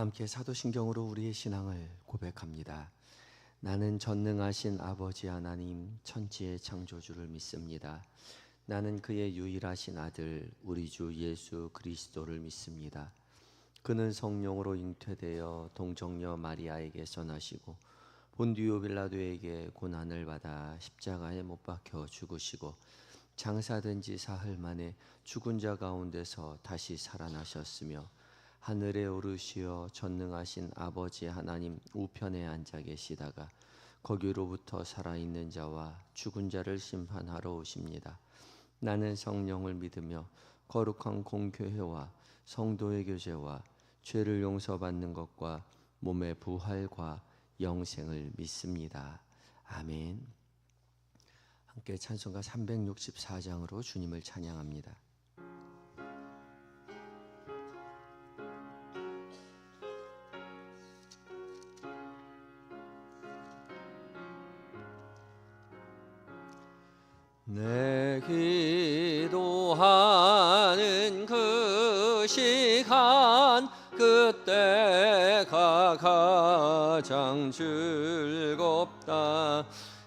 함께 사도신경으로 우리의 신앙을 고백합니다. 나는 전능하신 아버지 하나님 천지의 창조주를 믿습니다. 나는 그의 유일하신 아들 우리 주 예수 그리스도를 믿습니다. 그는 성령으로 잉태되어 동정녀 마리아에게서 나시고 본디오 빌라도에게 고난을 받아 십자가에 못 박혀 죽으시고 장사된 지 사흘 만에 죽은 자 가운데서 다시 살아나셨으며 하늘에 오르시어 전능하신 아버지 하나님 우편에 앉아 계시다가 거기로부터 살아있는 자와 죽은 자를 심판하러 오십니다. 나는 성령을 믿으며 거룩한 공교회와 성도의 교제와 죄를 용서받는 것과 몸의 부활과 영생을 믿습니다. 아멘. 함께 찬송가 364장으로 주님을 찬양합니다. 내 기도하는 그 시간 그때가 가장 즐겁다.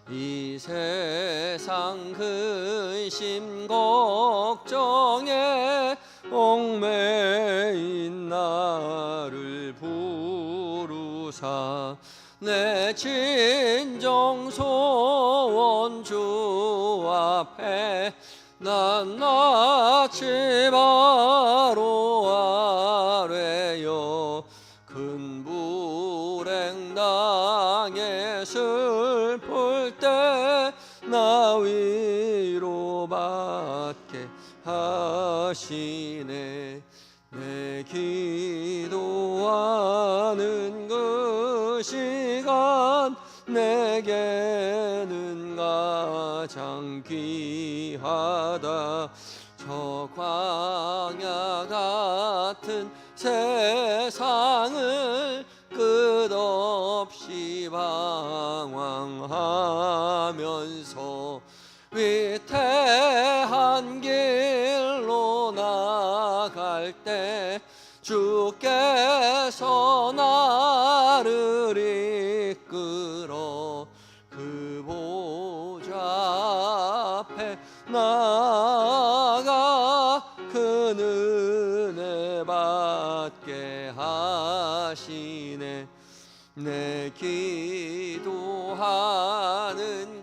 이 세상 근심 걱정에 얽매인 나를 부르사 내 진정 소원 주 앞에 낱낱이 바로 아뢰어 큰 불행 당해 슬플 때 나 위로받게 하시네. 내 기도하는 그 시간 내게는 가장 귀하다. 저 광야 같은 세상을 끝없이 방황하면서 위태한 길로 나갈 때 주께서 나를 이끌어 그 보좌 앞에 나아가 그 은혜 받게 하시네. 내 기도하는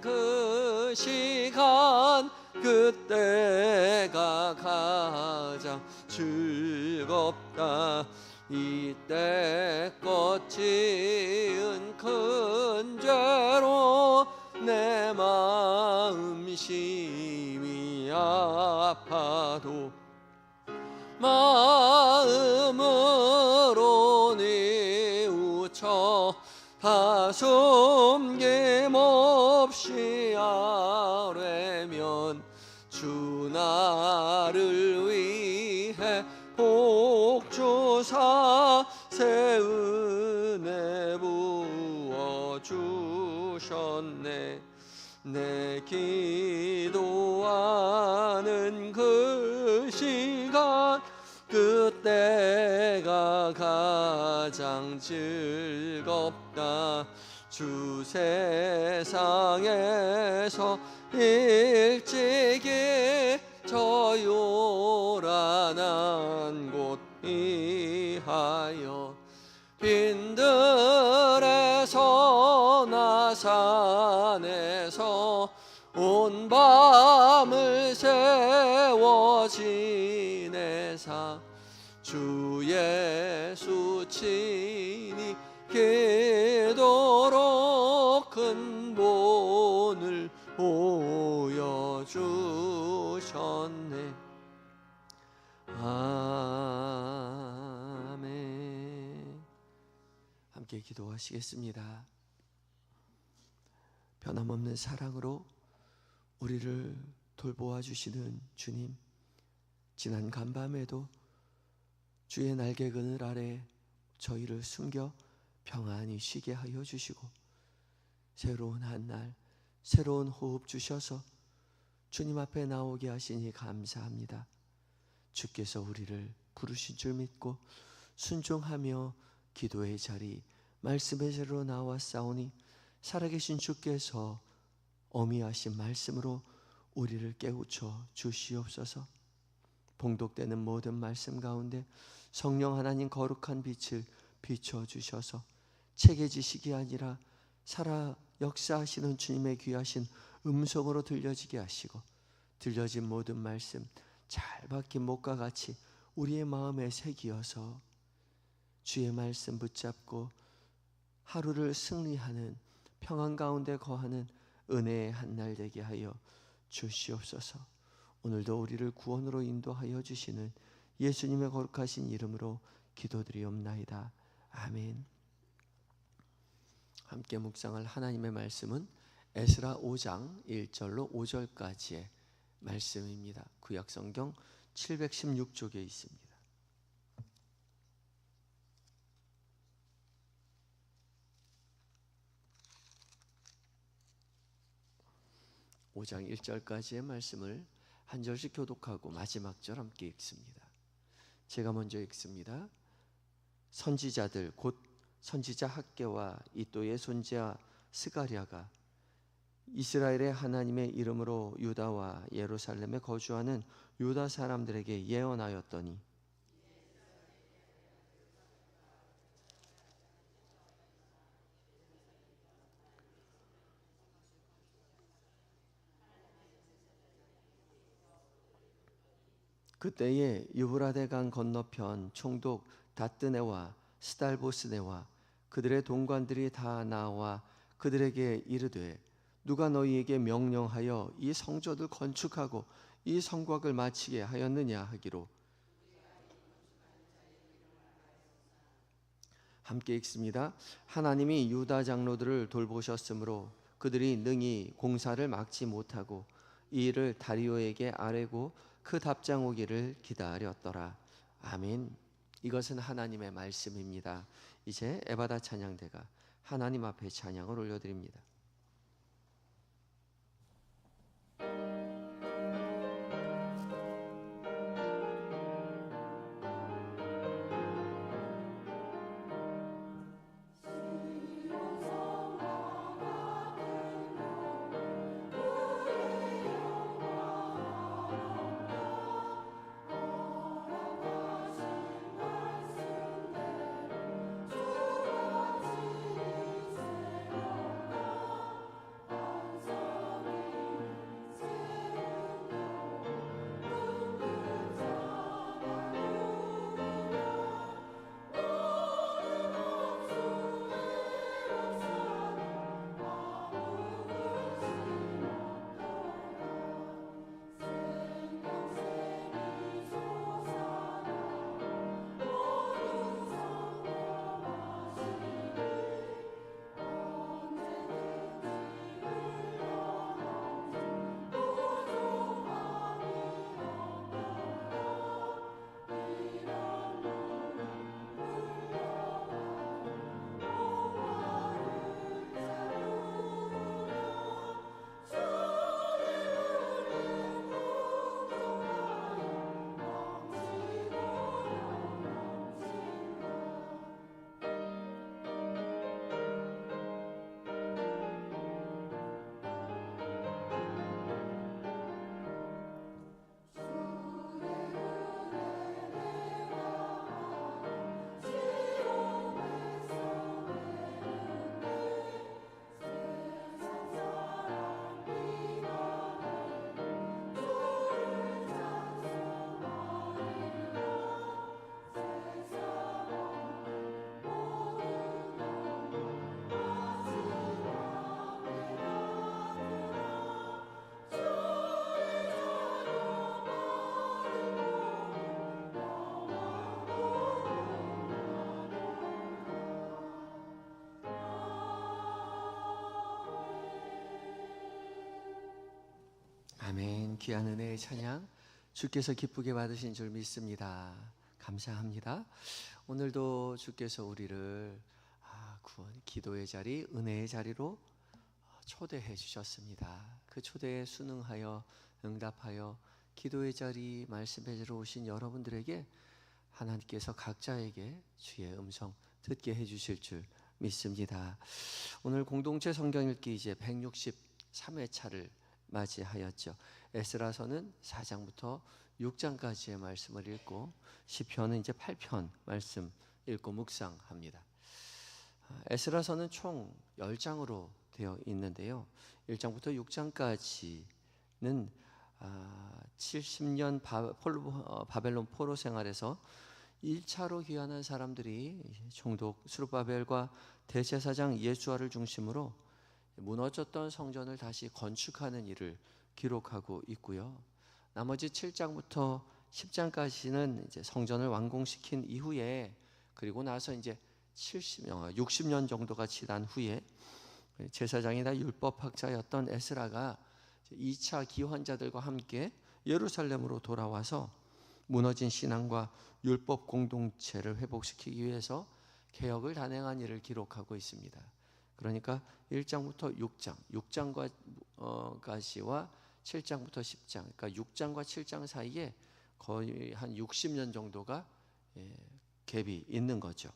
그 시간 그때가 가장 즐겁다. 이때껏 지은 큰 죄로 내 마음 심히 아파도 마음으로 뉘우쳐 다 숨김없이 아뢰면 주 나를 위해 복 주사 새 은혜 부어주셨네. 내 기도하는 그 시간 그때가 가장 즐겁다. 주 세상에서 일찍이 저 요란한 곳 이하여 빈들에서 나산에서 온 밤을 세워 지내사 주 예수 친히 기도록 큰 본을 보여주셨네. 아멘. 함께 기도하시겠습니다. 변함없는 사랑으로 우리를 돌보아 주시는 주님, 지난 간밤에도 주의 날개 그늘 아래 저희를 숨겨 평안히 쉬게 하여 주시고 새로운 한날 새로운 호흡 주셔서 주님 앞에 나오게 하시니 감사합니다. 주께서 우리를 부르신 줄 믿고 순종하며 기도의 자리, 말씀의 자리로 나와 싸우니 살아계신 주께서 어미하신 말씀으로 우리를 깨우쳐 주시옵소서. 봉독되는 모든 말씀 가운데 성령 하나님 거룩한 빛을 비춰주셔서 책의 지식이 아니라 살아 역사하시는 주님의 귀하신 음성으로 들려지게 하시고, 들려진 모든 말씀 잘 박힌 못과 같이 우리의 마음에 새기어서 주의 말씀 붙잡고 하루를 승리하는, 평안 가운데 거하는 은혜의 한날 되게 하여 주시옵소서. 오늘도 우리를 구원으로 인도하여 주시는 예수님의 거룩하신 이름으로 기도드리옵나이다. 아멘. 함께 묵상할 하나님의 말씀은 에스라 5장 1절로 5절까지의 말씀입니다. 구약성경 716쪽에 있습니다. 5장 1절까지의 말씀을 한 절씩 교독하고 마지막 절 함께 읽습니다. 제가 먼저 읽습니다. 선지자들 곧 선지자 학개와 이또의 손자 스가랴가 이스라엘의 하나님의 이름으로 유다와 예루살렘에 거주하는 유다 사람들에게 예언하였더니, 그때에 유브라데 강 건너편 총독 다뜨네와 스달보스네와 그들의 동관들이 다 나와 그들에게 이르되, 누가 너희에게 명령하여 이 성전을 건축하고 이 성곽을 마치게 하였느냐 하기로. 함께 읽습니다. 하나님이 유다 장로들을 돌보셨으므로 그들이 능히 공사를 막지 못하고 이 일을 다리오에게 아뢰고 그 답장 오기를 기다렸더라. 아멘. 이것은 하나님의 말씀입니다. 이제 에바다 찬양대가 하나님 앞에 찬양을 올려드립니다. 아멘. 귀한 은혜의 찬양 주께서 기쁘게 받으신 줄 믿습니다. 감사합니다. 오늘도 주께서 우리를 구원, 기도의 자리, 은혜의 자리로 초대해 주셨습니다. 그 초대에 순응하여 응답하여 기도의 자리, 말씀의 자리로 오신 여러분들에게 하나님께서 각자에게 주의 음성 듣게 해주실 줄 믿습니다. 오늘 공동체 성경 읽기 이제 163회차를 맞이하였죠. 에스라서는 4장부터 6장까지의 말씀을 읽고 시편은 이제 8편 말씀 읽고 묵상합니다. 에스라서는 총 10장으로 되어 있는데요. 1장부터 6장까지는 70년 바벨론 포로 생활에서 1차로 귀환한 사람들이 총독 스룹바벨과 대제사장 예수아를 중심으로 무너졌던 성전을 다시 건축하는 일을 기록하고 있고요. 나머지 7장부터 10장까지는 이제 성전을 완공시킨 이후에, 그리고 나서 이제 60년 정도가 지난 후에 제사장이나 율법학자였던 에스라가 2차 기환자들과 함께 예루살렘으로 돌아와서 무너진 신앙과 율법 공동체를 회복시키기 위해서 개혁을 단행한 일을 기록하고 있습니다. 그러니까 1장부터 6장, 6장까지와 7장부터 10장, 그러니까 6장과 7장 사이에 거의 한 60년 정도가 갭이 있는 거죠.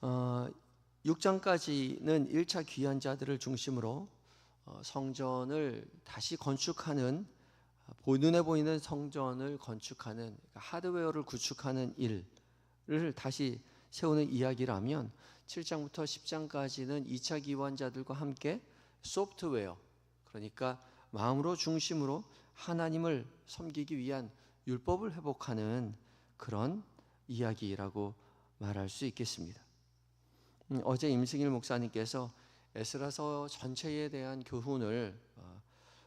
6장까지는 1차 귀환자들을 중심으로 성전을 다시 건축하는, 눈에 보이는 성전을 건축하는, 하드웨어를 구축하는 일을 다시 세우는 이야기라면, 7장부터 10장까지는 2차 기환자들과 함께 소프트웨어, 그러니까 마음으로 중심으로 하나님을 섬기기 위한 율법을 회복하는 그런 이야기라고 말할 수 있겠습니다. 어제 임승일 목사님께서 에스라서 전체에 대한 교훈을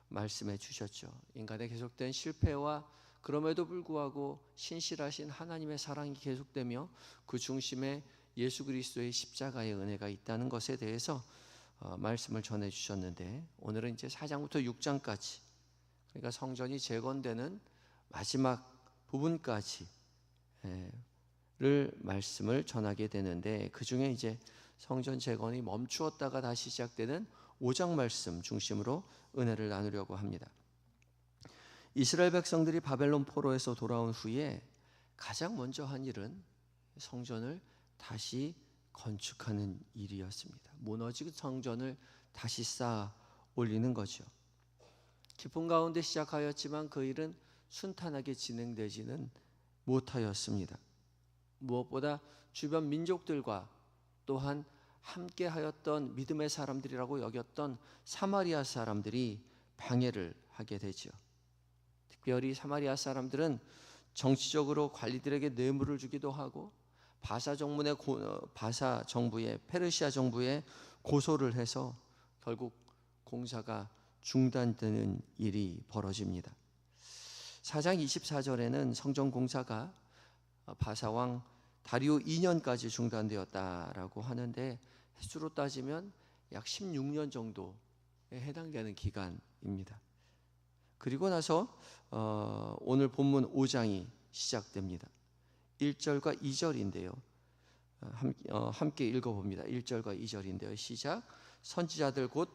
말씀해 주셨죠. 인간의 계속된 실패와 그럼에도 불구하고 신실하신 하나님의 사랑이 계속되며 그 중심에 예수 그리스도의 십자가의 은혜가 있다는 것에 대해서 말씀을 전해 주셨는데, 오늘은 이제 4장부터 6장까지, 그러니까 성전이 재건되는 마지막 부분까지 를 말씀을 전하게 되는데, 그 중에 이제 성전 재건이 멈추었다가 다시 시작되는 5장 말씀 중심으로 은혜를 나누려고 합니다. 이스라엘 백성들이 바벨론 포로에서 돌아온 후에 가장 먼저 한 일은 성전을 다시 건축하는 일이었습니다. 무너진 성전을 다시 쌓아 올리는 거죠. 기쁨 가운데 시작하였지만 그 일은 순탄하게 진행되지는 못하였습니다. 무엇보다 주변 민족들과 또한 함께 하였던 믿음의 사람들이라고 여겼던 사마리아 사람들이 방해를 하게 되죠. 특별히 사마리아 사람들은 정치적으로 관리들에게 뇌물을 주기도 하고 바사 정부의 페르시아 정부에 고소를 해서 결국 공사가 중단되는 일이 벌어집니다. 4장 24절에는 성전 공사가 바사왕 다리오 2년까지 중단되었다라고 하는데, 횟수로 따지면 약 16년 정도에 해당되는 기간입니다. 그리고 나서 오늘 본문 5장이 시작됩니다. 1절과 2절인데요. 함께 읽어봅니다. 1절과 2절인데요. 시작. 선지자들 곧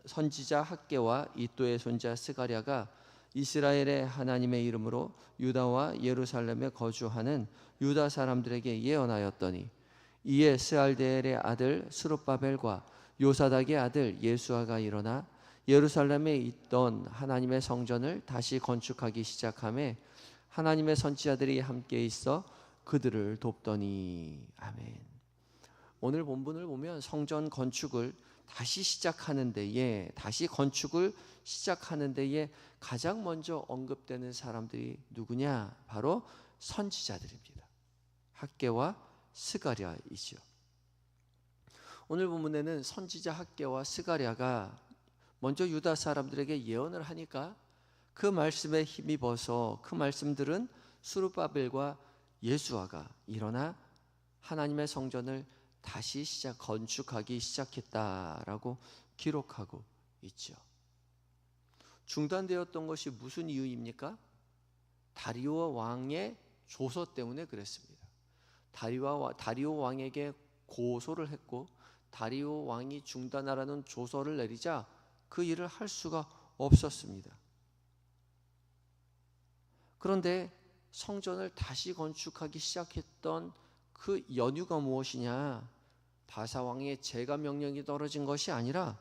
선지자 학개와 이또의 손자 스가랴가 이스라엘의 하나님의 이름으로 유다와 예루살렘에 거주하는 유다 사람들에게 예언하였더니, 이에 스알데엘의 아들 스룹바벨과 요사닥의 아들 예수아가 일어나 예루살렘에 있던 하나님의 성전을 다시 건축하기 시작하며 하나님의 선지자들이 함께 있어 그들을 돕더니. 아멘. 오늘 본문을 보면 성전 건축을 다시 시작하는 데에, 다시 건축을 시작하는 데에 가장 먼저 언급되는 사람들이 누구냐? 바로 선지자들입니다. 학개와 스가랴이죠. 오늘 본문에는 선지자 학개와 스가랴가 먼저 유다 사람들에게 예언을 하니까 그 말씀에 힘입어서 그 말씀들은 스룹바벨과 예수아가 일어나 하나님의 성전을 다시 건축하기 시작했다라고 기록하고 있죠. 중단되었던 것이 무슨 이유입니까? 다리오 왕의 조서 때문에 그랬습니다. 다리오 왕에게 고소를 했고, 다리오 왕이 중단하라는 조서를 내리자 그 일을 할 수가 없었습니다. 그런데 성전을 다시 건축하기 시작했던 그 연유가 무엇이냐? 바사왕의 제가 명령이 떨어진 것이 아니라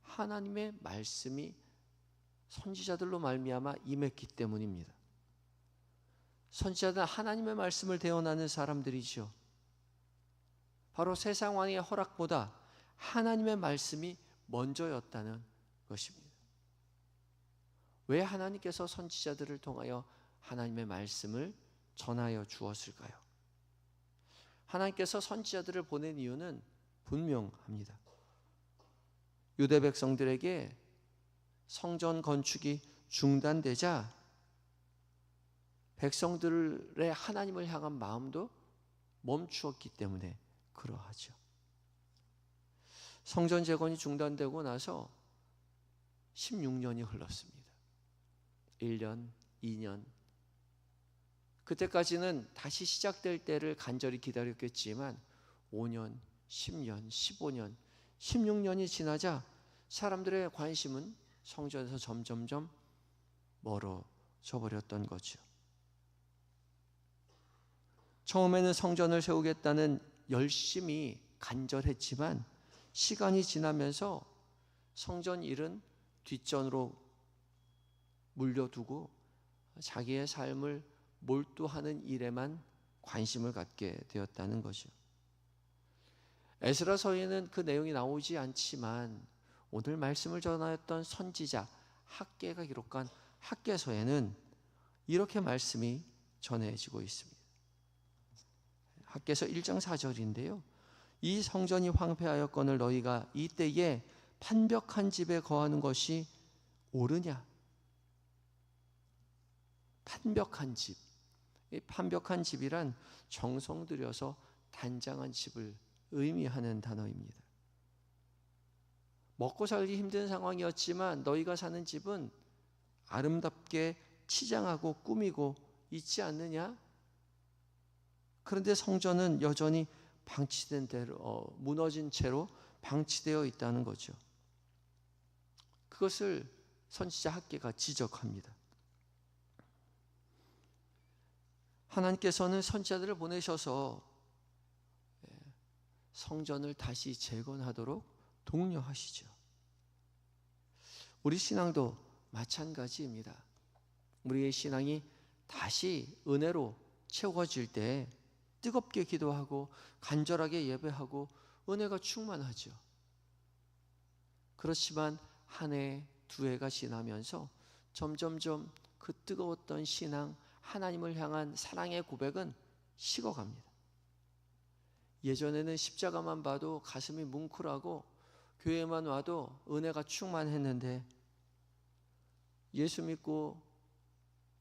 하나님의 말씀이 선지자들로 말미암아 임했기 때문입니다. 선지자들은 하나님의 말씀을 대언하는 사람들이죠. 바로 세상 왕의 허락보다 하나님의 말씀이 먼저였다는 것입니다. 왜 하나님께서 선지자들을 통하여 하나님의 말씀을 전하여 주었을까요? 하나님께서 선지자들을 보낸 이유는 분명합니다. 유대 백성들에게 성전 건축이 중단되자 백성들의 하나님을 향한 마음도 멈추었기 때문에 그러하죠. 성전 재건이 중단되고 나서 16년이 흘렀습니다. 1년, 2년. 그때까지는 다시 시작될 때를 간절히 기다렸겠지만 5년, 10년, 15년, 16년이 지나자 사람들의 관심은 성전에서 점점점 멀어져 버렸던 거죠. 처음에는 성전을 세우겠다는 열심이 간절했지만 시간이 지나면서 성전 일은 뒷전으로 물려두고 자기의 삶을 몰두하는 일에만 관심을 갖게 되었다는 거죠. 에스라서에는 그 내용이 나오지 않지만 오늘 말씀을 전하였던 선지자 학개가 기록한 학개서에는 이렇게 말씀이 전해지고 있습니다. 학개서 1장 4절인데요. 이 성전이 황폐하였거늘 너희가 이때에 판벽한 집에 거하는 것이 옳으냐? 판벽한 집. 이 판벽한 집이란 정성 들여서 단장한 집을 의미하는 단어입니다. 먹고 살기 힘든 상황이었지만 너희가 사는 집은 아름답게 치장하고 꾸미고 있지 않느냐? 그런데 성전은 여전히 방치된 대로 무너진 채로 방치되어 있다는 거죠. 그것을 선지자 학개가 지적합니다. 하나님께서는 선지자들을 보내셔서 성전을 다시 재건하도록 독려하시죠. 우리 신앙도 마찬가지입니다. 우리의 신앙이 다시 은혜로 채워질 때 뜨겁게 기도하고 간절하게 예배하고 은혜가 충만하죠. 그렇지만 한 해, 두 해가 지나면서 점점점 그 뜨거웠던 신앙, 하나님을 향한 사랑의 고백은 식어갑니다. 예전에는 십자가만 봐도 가슴이 뭉클하고 교회만 와도 은혜가 충만했는데 예수 믿고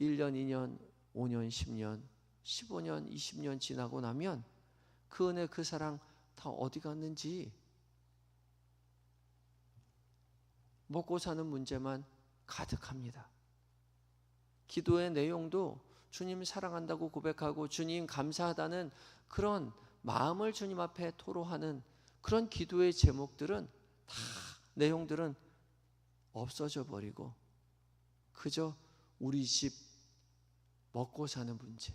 1년, 2년, 5년, 10년, 15년, 20년 지나고 나면 그 은혜, 그 사랑 다 어디 갔는지 먹고 사는 문제만 가득합니다. 기도의 내용도 주님 사랑한다고 고백하고 주님 감사하다는 그런 마음을 주님 앞에 토로하는 그런 기도의 제목들은 다 내용들은 없어져 버리고 그저 우리 집 먹고 사는 문제,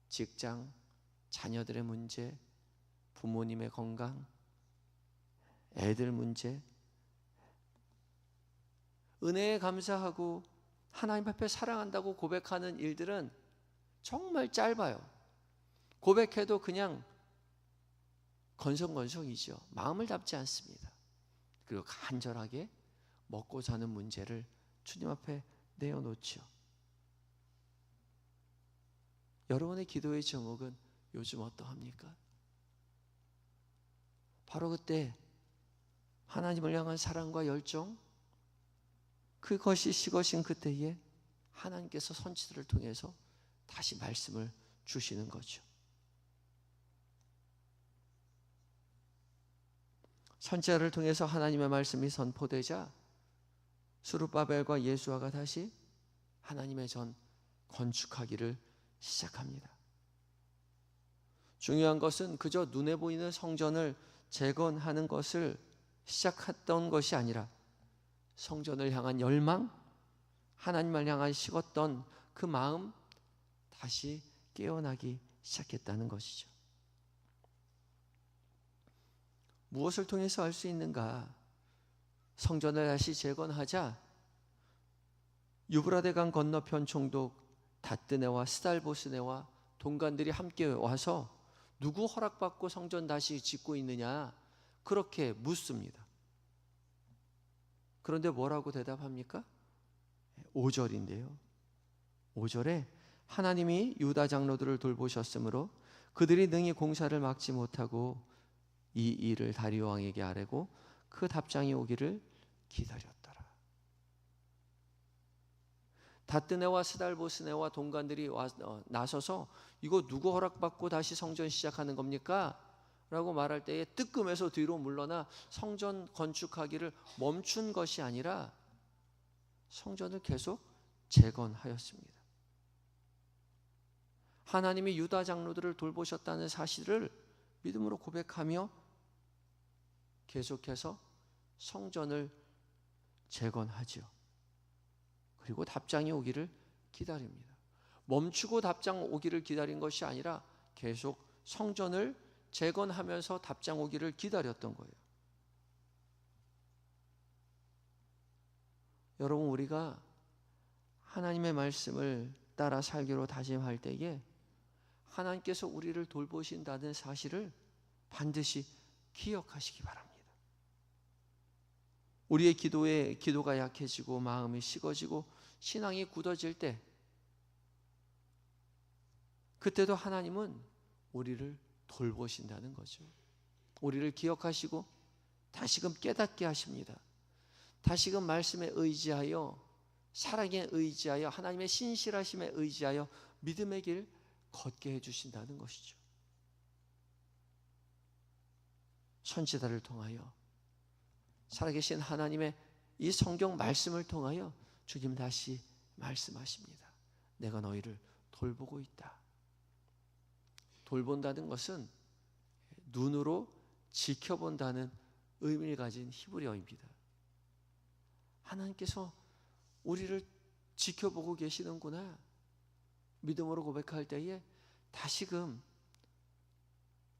직장, 자녀들의 문제, 부모님의 건강, 애들 문제, 은혜에 감사하고 하나님 앞에 사랑한다고 고백하는 일들은 정말 짧아요. 고백해도 그냥 건성건성이죠. 마음을 잡지 않습니다. 그리고 간절하게 먹고 사는 문제를 주님 앞에 내어놓죠. 여러분의 기도의 제목은 요즘 어떠합니까? 바로 그때 하나님을 향한 사랑과 열정, 그것이 식어진 그때에 하나님께서 선지자들을 통해서 다시 말씀을 주시는 거죠. 선지자를 통해서 하나님의 말씀이 선포되자 스룹바벨과 예수아가 다시 하나님의 전 건축하기를 시작합니다. 중요한 것은 그저 눈에 보이는 성전을 재건하는 것을 시작했던 것이 아니라 성전을 향한 열망, 하나님을 향한 식었던 그 마음 다시 깨어나기 시작했다는 것이죠. 무엇을 통해서 할 수 있는가? 성전을 다시 재건하자 유브라데강 건너편 총독 다뜨네와 스달보스네와 동관들이 함께 와서 누구 허락받고 성전 다시 짓고 있느냐 그렇게 묻습니다. 그런데 뭐라고 대답합니까? 5절인데요. 5절에 하나님이 유다 장로들을 돌보셨으므로 그들이 능히 공사를 막지 못하고 이 일을 다리오 왕에게 아뢰고 그 답장이 오기를 기다렸더라. 다뜨네와 스달보스네와 동관들이 나서서 이거 누구 허락받고 다시 성전 시작하는 겁니까? 라고 말할 때에 뜨끔해서 뒤로 물러나 성전 건축하기를 멈춘 것이 아니라 성전을 계속 재건하였습니다. 하나님이 유다 장로들을 돌보셨다는 사실을 믿음으로 고백하며 계속해서 성전을 재건하죠. 그리고 답장이 오기를 기다립니다. 멈추고 답장 오기를 기다린 것이 아니라 계속 성전을 재건하면서 답장 오기를 기다렸던 거예요. 여러분, 우리가 하나님의 말씀을 따라 살기로 다짐할 때에 하나님께서 우리를 돌보신다는 사실을 반드시 기억하시기 바랍니다. 우리의 기도가 약해지고 마음이 식어지고 신앙이 굳어질 때 그때도 하나님은 우리를 돌보신다는 거죠. 우리를 기억하시고 다시금 깨닫게 하십니다. 다시금 말씀에 의지하여 사랑에 의지하여 하나님의 신실하심에 의지하여 믿음의 길 걷게 해주신다는 것이죠. 선지자를 통하여 살아계신 하나님의 이 성경 말씀을 통하여 주님 다시 말씀하십니다. 내가 너희를 돌보고 있다. 돌본다는 것은 눈으로 지켜본다는 의미를 가진 히브리어입니다. 하나님께서 우리를 지켜보고 계시는구나 믿음으로 고백할 때에 다시금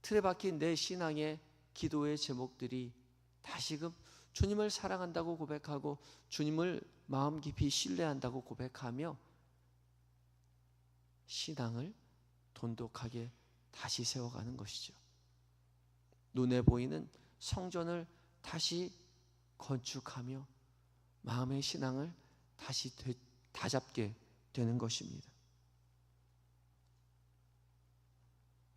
틀에 박힌 내 신앙의 기도의 제목들이 다시금 주님을 사랑한다고 고백하고 주님을 마음 깊이 신뢰한다고 고백하며 신앙을 돈독하게 다시 세워가는 것이죠. 눈에 보이는 성전을 다시 건축하며 마음의 신앙을 다시 다잡게 되는 것입니다.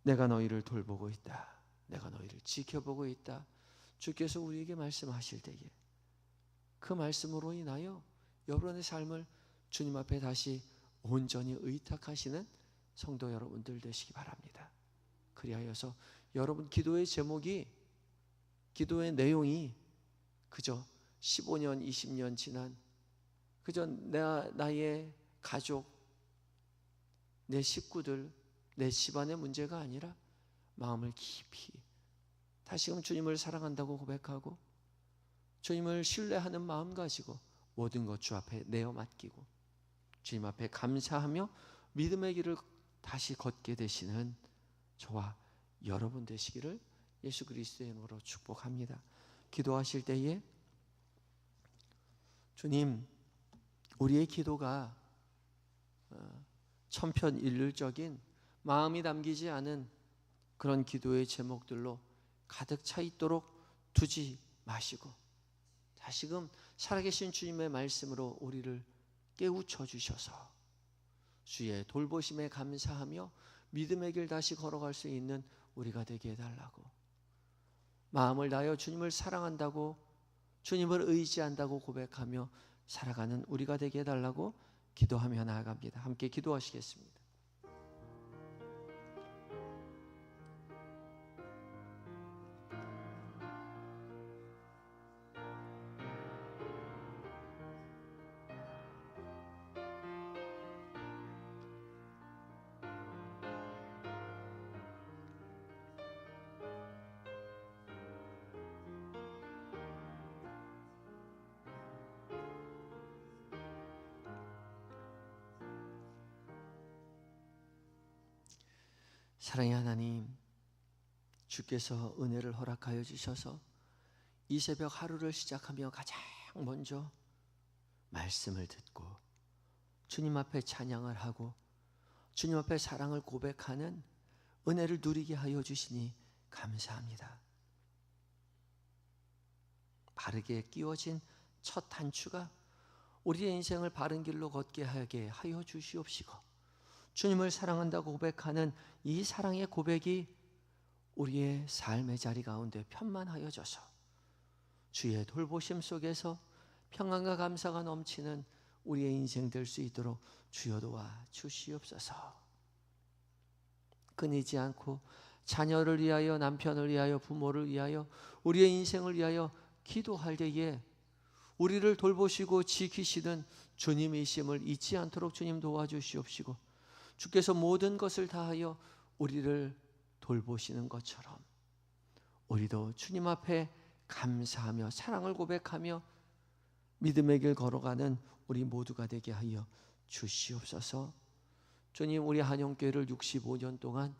내가 너희를 돌보고 있다. 내가 너희를 지켜보고 있다. 주께서 우리에게 말씀하실 때에 그 말씀으로 인하여 여러분의 삶을 주님 앞에 다시 온전히 의탁하시는 성도 여러분들 되시기 바랍니다. 그리하여서 여러분 기도의 제목이, 기도의 내용이 그저 15년, 20년 지난 그저 나의 가족, 내 식구들, 내 집안의 문제가 아니라 마음을 깊이 다시금 주님을 사랑한다고 고백하고 주님을 신뢰하는 마음 가지고 모든 것 주 앞에 내어 맡기고 주님 앞에 감사하며 믿음의 길을 다시 걷게 되시는 저와 여러분 되시기를 예수 그리스도의 이름으로 축복합니다. 기도하실 때에 주님, 우리의 기도가 천편일률적인 마음이 담기지 않은 그런 기도의 제목들로 가득 차 있도록 두지 마시고 다시금 살아계신 주님의 말씀으로 우리를 깨우쳐 주셔서 주의 돌보심에 감사하며 믿음의 길 다시 걸어갈 수 있는 우리가 되게 해달라고, 마음을 다하여 주님을 사랑한다고 주님을 의지한다고 고백하며 살아가는 우리가 되게 해달라고 기도하며 나아갑니다. 함께 기도하시겠습니다. 사랑의 하나님, 주께서 은혜를 허락하여 주셔서 이 새벽 하루를 시작하며 가장 먼저 말씀을 듣고 주님 앞에 찬양을 하고 주님 앞에 사랑을 고백하는 은혜를 누리게 하여 주시니 감사합니다. 바르게 끼워진 첫 단추가 우리의 인생을 바른 길로 걷게 하게 하여 주시옵시고, 주님을 사랑한다고 고백하는 이 사랑의 고백이 우리의 삶의 자리 가운데 편만하여져서 주의 돌보심 속에서 평안과 감사가 넘치는 우리의 인생 될 수 있도록 주여 도와 주시옵소서. 끊이지 않고 자녀를 위하여, 남편을 위하여, 부모를 위하여, 우리의 인생을 위하여 기도할 때에 우리를 돌보시고 지키시는 주님이심을 잊지 않도록 주님 도와주시옵시고, 주께서 모든 것을 다하여 우리를 돌보시는 것처럼 우리도 주님 앞에 감사하며 사랑을 고백하며 믿음의 길 걸어가는 우리 모두가 되게 하여 주시옵소서. 주님, 우리 한영교회를 65년 동안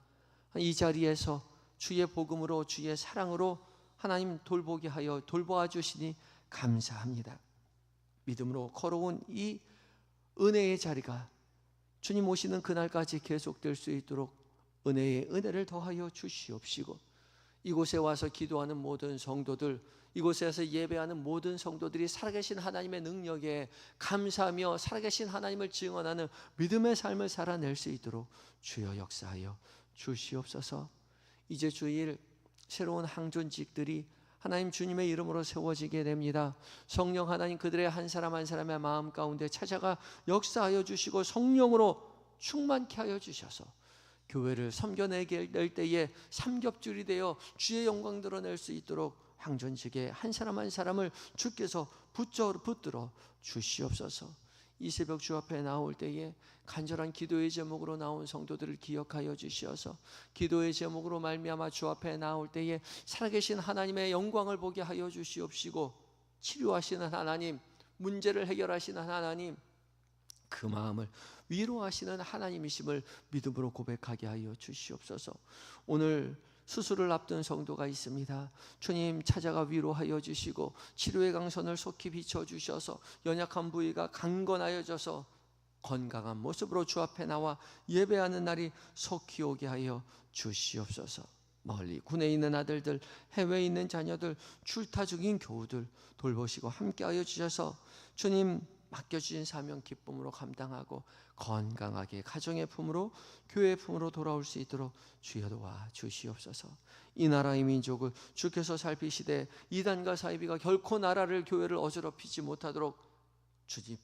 이 자리에서 주의 복음으로, 주의 사랑으로 하나님 돌보게 하여 돌보아 주시니 감사합니다. 믿음으로 걸어온 이 은혜의 자리가 주님 오시는 그날까지 계속될 수 있도록 은혜의 은혜를 더하여 주시옵시고, 이곳에 와서 기도하는 모든 성도들, 이곳에서 예배하는 모든 성도들이 살아계신 하나님의 능력에 감사하며 살아계신 하나님을 증언하는 믿음의 삶을 살아낼 수 있도록 주여 역사하여 주시옵소서. 이제 주일 새로운 항존직들이 하나님 주님의 이름으로 세워지게 됩니다. 성령 하나님 그들의 한 사람 한 사람의 마음 가운데 찾아가 역사하여 주시고 성령으로 충만케 하여 주셔서 교회를 섬겨내게 될 때에 삼겹줄이 되어 주의 영광 드러낼 수 있도록 항존직에 한 사람 한 사람을 주께서 붙들어 주시옵소서. 이 새벽 주 앞에 나올 때에 간절한 기도의 제목으로 나온 성도들을 기억하여 주시어서 기도의 제목으로 말미암아 주 앞에 나올 때에 살아계신 하나님의 영광을 보게 하여 주시옵시고, 치료하시는 하나님, 문제를 해결하시는 하나님, 그 마음을 위로하시는 하나님이심을 믿음으로 고백하게 하여 주시옵소서. 오늘 수술을 앞둔 성도가 있습니다. 주님 찾아가 위로하여 주시고 치료의 강선을 속히 비춰주셔서 연약한 부위가 강건하여져서 건강한 모습으로 주 앞에 나와 예배하는 날이 속히 오게 하여 주시옵소서. 멀리 군에 있는 아들들, 해외에 있는 자녀들, 출타 중인 교우들 돌보시고 함께하여 주셔서 주님 맡겨주신 사명 기쁨으로 감당하고 건강하게 가정의 품으로, 교회의 품으로 돌아올 수 있도록 주여 도와 주시옵소서. 이 나라의 민족을 주께서 살피시되 이단과 사이비가 결코 나라를, 교회를 어지럽히지 못하도록 주님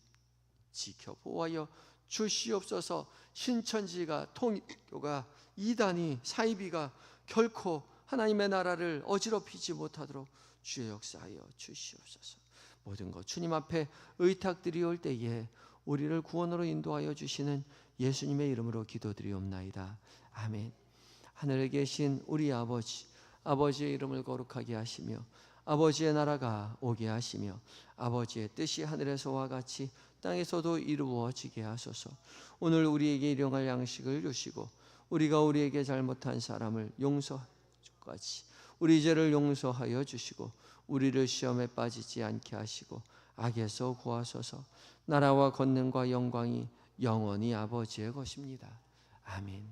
지켜 보호하여 주시옵소서. 신천지가, 통일교가, 이단이, 사이비가 결코 하나님의 나라를 어지럽히지 못하도록 주의 역사하여 주시옵소서. 모든 것 주님 앞에 의탁드리올 때에 우리를 구원으로 인도하여 주시는 예수님의 이름으로 기도드리옵나이다. 아멘. 하늘에 계신 우리 아버지, 아버지의 이름을 거룩하게 하시며 아버지의 나라가 오게 하시며 아버지의 뜻이 하늘에서와 같이 땅에서도 이루어지게 하소서. 오늘 우리에게 일용할 양식을 주시고 우리가 우리에게 잘못한 사람을 용서하듯이 우리 죄를 용서하여 주시고 우리를 시험에 빠지지 않게 하시고 악에서 구하소서. 나라와 권능과 영광이 영원히 아버지의 것입니다. 아멘.